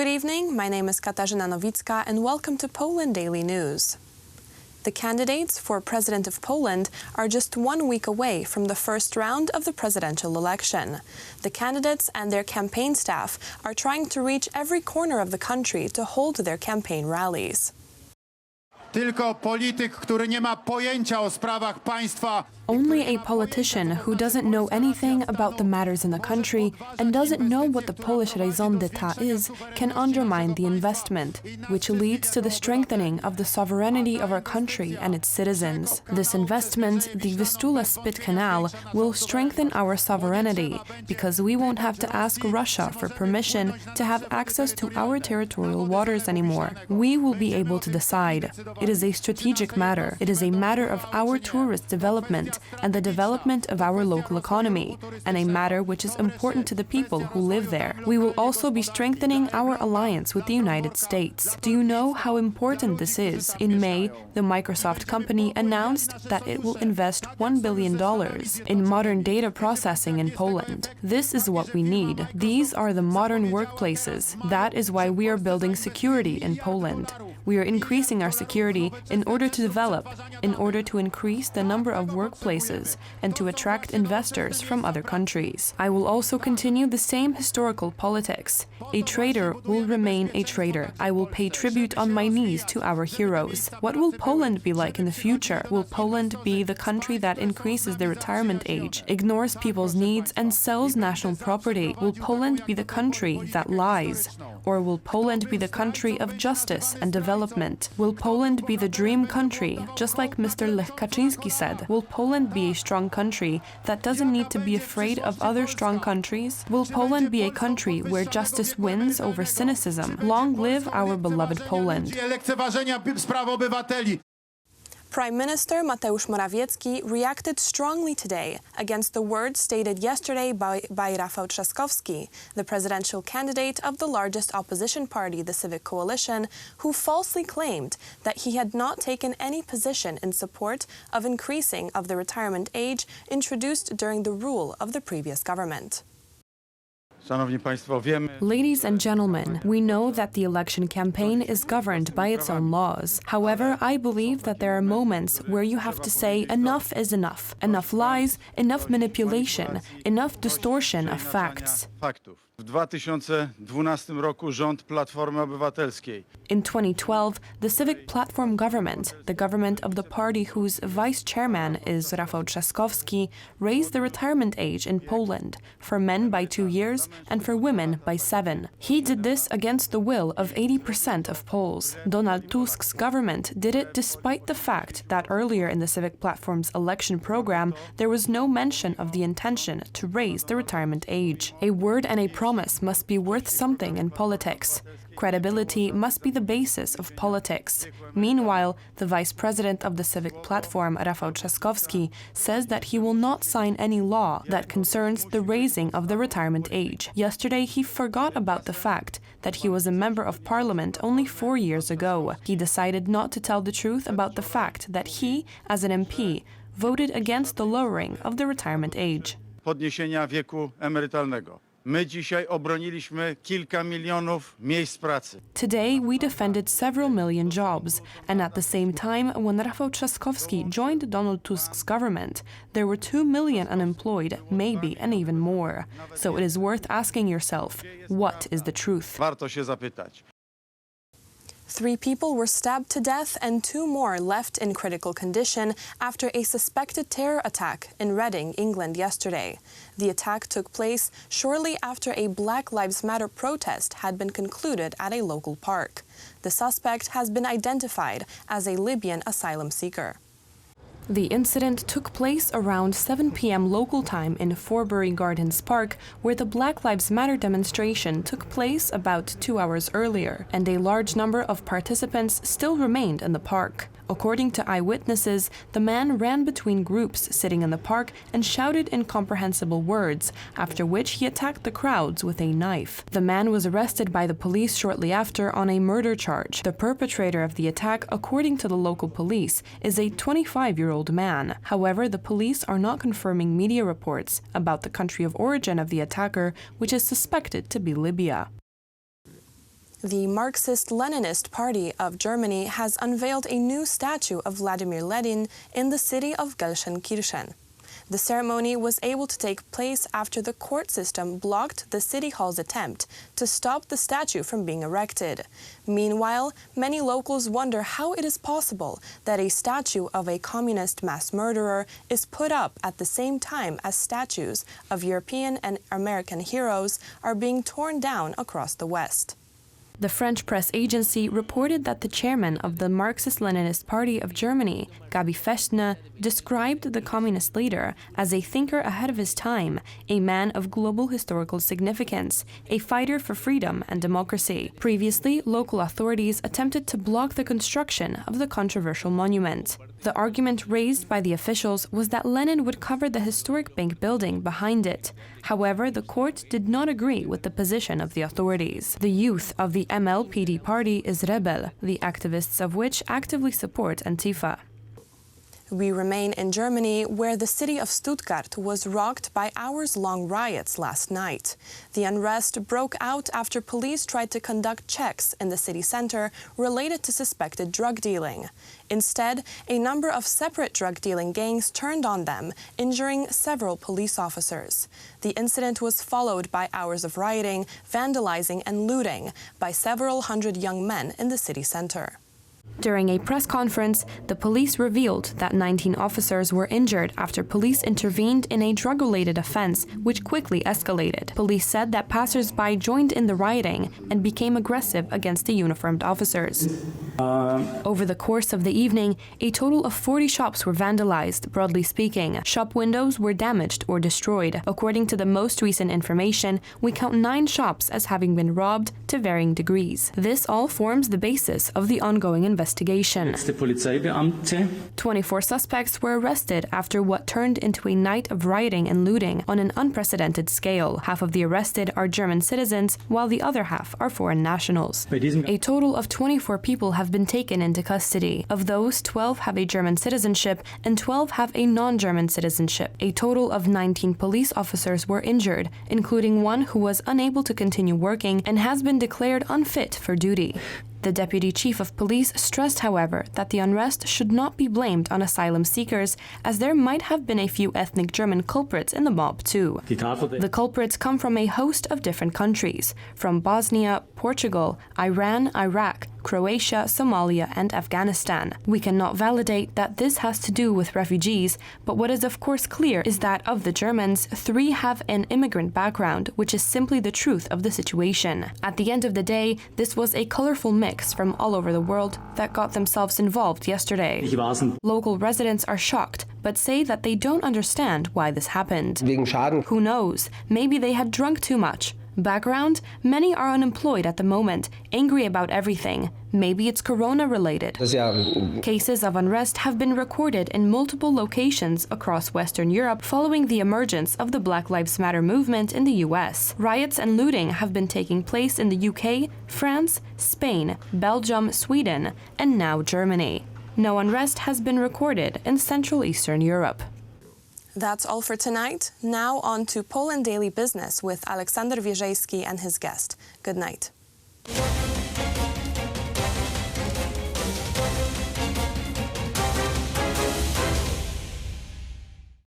Good evening, my name is Katarzyna Nowicka and welcome to Poland Daily News. The candidates for President of Poland are just 1 week away from the first round of the presidential election. The candidates and their campaign staff are trying to reach every corner of the country to hold their campaign rallies. Tylko polityk, który nie ma pojęcia o sprawach państwa. Only a politician who doesn't know anything about the matters in the country and doesn't know what the Polish raison d'etat is can undermine the investment, which leads to the strengthening of the sovereignty of our country and its citizens. This investment, the Vistula-Spit Canal, will strengthen our sovereignty because we won't have to ask Russia for permission to have access to our territorial waters anymore. We will be able to decide. It is a strategic matter. It is a matter of our tourist development and the development of our local economy, and a matter which is important to the people who live there. We will also be strengthening our alliance with the United States. Do you know how important this is? In May, the Microsoft company announced that it will invest $1 billion in modern data processing in Poland. This is what we need. These are the modern workplaces. That is why we are building security in Poland. We are increasing our security in order to develop, in order to increase the number of workplaces and to attract investors from other countries. I will also continue the same historical politics. A traitor will remain a traitor. I will pay tribute on my knees to our heroes. What will Poland be like in the future? Will Poland be the country that increases the retirement age, ignores people's needs, and sells national property? Will Poland be the country that lies? Or will Poland be the country of justice and development? Will Poland be the dream country, just like Mr. Lech Kaczynski said? Will Poland be a strong country that doesn't need to be afraid of other strong countries? Will Poland be a country where justice wins over cynicism? Long live our beloved Poland. Prime Minister Mateusz Morawiecki reacted strongly today against the words stated yesterday by Rafal Trzaskowski, the presidential candidate of the largest opposition party, the Civic Coalition, who falsely claimed that he had not taken any position in support of increasing of the retirement age introduced during the rule of the previous government. Ladies and gentlemen, we know that the election campaign is governed by its own laws. However, I believe that there are moments where you have to say enough is enough. Enough lies, enough manipulation, enough distortion of facts. W 2012 roku rząd Platformy Obywatelskiej. In 2012, the Civic Platform government, the government of the party whose vice chairman is Rafał Trzaskowski, raised the retirement age in Poland for men by 2 years and for women by 7. He did this against the will of 80% of Poles. Donald Tusk's government did it despite the fact that earlier in the Civic Platform's election program, there was no mention of the intention to raise the retirement age. A word and a promise must be worth something in politics. Credibility must be the basis of politics. Meanwhile, the vice president of the Civic Platform, Rafał Trzaskowski, says that he will not sign any law that concerns the raising of the retirement age. Yesterday, he forgot about the fact that he was a member of parliament only 4 years ago. He decided not to tell the truth about the fact that he, as an MP, voted against the lowering of the retirement age. Podniesienia wieku emerytalnego. My dzisiaj obroniliśmy kilka milionów miejsc pracy. Today, we defended several million jobs, and at the same time, when Rafał Trzaskowski joined Donald Tusk's government, there were 2 million unemployed, maybe, and even more. So it is worth asking yourself, what is the truth? Warto się zapytać. 3 people were stabbed to death and 2 more left in critical condition after a suspected terror attack in Reading, England yesterday. The attack took place shortly after a Black Lives Matter protest had been concluded at a local park. The suspect has been identified as a Libyan asylum seeker. The incident took place around 7 p.m. local time in Forbury Gardens Park, where the Black Lives Matter demonstration took place about 2 hours earlier, and a large number of participants still remained in the park. According to eyewitnesses, the man ran between groups sitting in the park and shouted incomprehensible words, after which he attacked the crowds with a knife. The man was arrested by the police shortly after on a murder charge. The perpetrator of the attack, according to the local police, is a 25-year-old man. However, the police are not confirming media reports about the country of origin of the attacker, which is suspected to be Libya. The Marxist-Leninist Party of Germany has unveiled a new statue of Vladimir Lenin in the city of Gelsenkirchen. The ceremony was able to take place after the court system blocked the city hall's attempt to stop the statue from being erected. Meanwhile, many locals wonder how it is possible that a statue of a communist mass murderer is put up at the same time as statues of European and American heroes are being torn down across the West. The French press agency reported that the chairman of the Marxist-Leninist Party of Germany, Gabi Festner, described the communist leader as a thinker ahead of his time, a man of global historical significance, a fighter for freedom and democracy. Previously, local authorities attempted to block the construction of the controversial monument. The argument raised by the officials was that Lenin would cover the historic bank building behind it. However, the court did not agree with the position of the authorities. The youth of the MLPD party is rebel, the activists of which actively support Antifa. We remain in Germany, where the city of Stuttgart was rocked by hours-long riots last night. The unrest broke out after police tried to conduct checks in the city center related to suspected drug dealing. Instead, a number of separate drug-dealing gangs turned on them, injuring several police officers. The incident was followed by hours of rioting, vandalizing, and looting by several hundred young men in the city center. During a press conference, the police revealed that 19 officers were injured after police intervened in a drug-related offense, which quickly escalated. Police said that passers-by joined in the rioting and became aggressive against the uniformed officers. Over the course of the evening, a total of 40 shops were vandalized, broadly speaking. Shop windows were damaged or destroyed. According to the most recent information, we count 9 shops as having been robbed to varying degrees. This all forms the basis of the ongoing investigation. 24 suspects were arrested after what turned into a night of rioting and looting on an unprecedented scale. Half of the arrested are German citizens, while the other half are foreign nationals. A total of 24 people have been taken into custody. Of those, 12 have a German citizenship and 12 have a non-German citizenship. A total of 19 police officers were injured, including one who was unable to continue working and has been declared unfit for duty. The deputy chief of police stressed, however, that the unrest should not be blamed on asylum seekers, as there might have been a few ethnic German culprits in the mob too. The culprits come from a host of different countries, from Bosnia, Portugal, Iran, Iraq, Croatia, Somalia, and Afghanistan. We cannot validate that this has to do with refugees, but what is of course clear is that of the Germans, 3 have an immigrant background, which is simply the truth of the situation. At the end of the day, this was a colorful mix from all over the world that got themselves involved yesterday. Local residents are shocked, but say that they don't understand why this happened. Who knows? Maybe they had drunk too much. Background: many are unemployed at the moment, angry about everything. Maybe it's corona-related. Cases of unrest have been recorded in multiple locations across Western Europe following the emergence of the Black Lives Matter movement in the US. Riots and looting have been taking place in the UK, France, Spain, Belgium, Sweden, and now Germany. No unrest has been recorded in Central Eastern Europe. That's all for tonight. Now on to Poland Daily Business with Aleksander Wierzejski and his guest. Good night.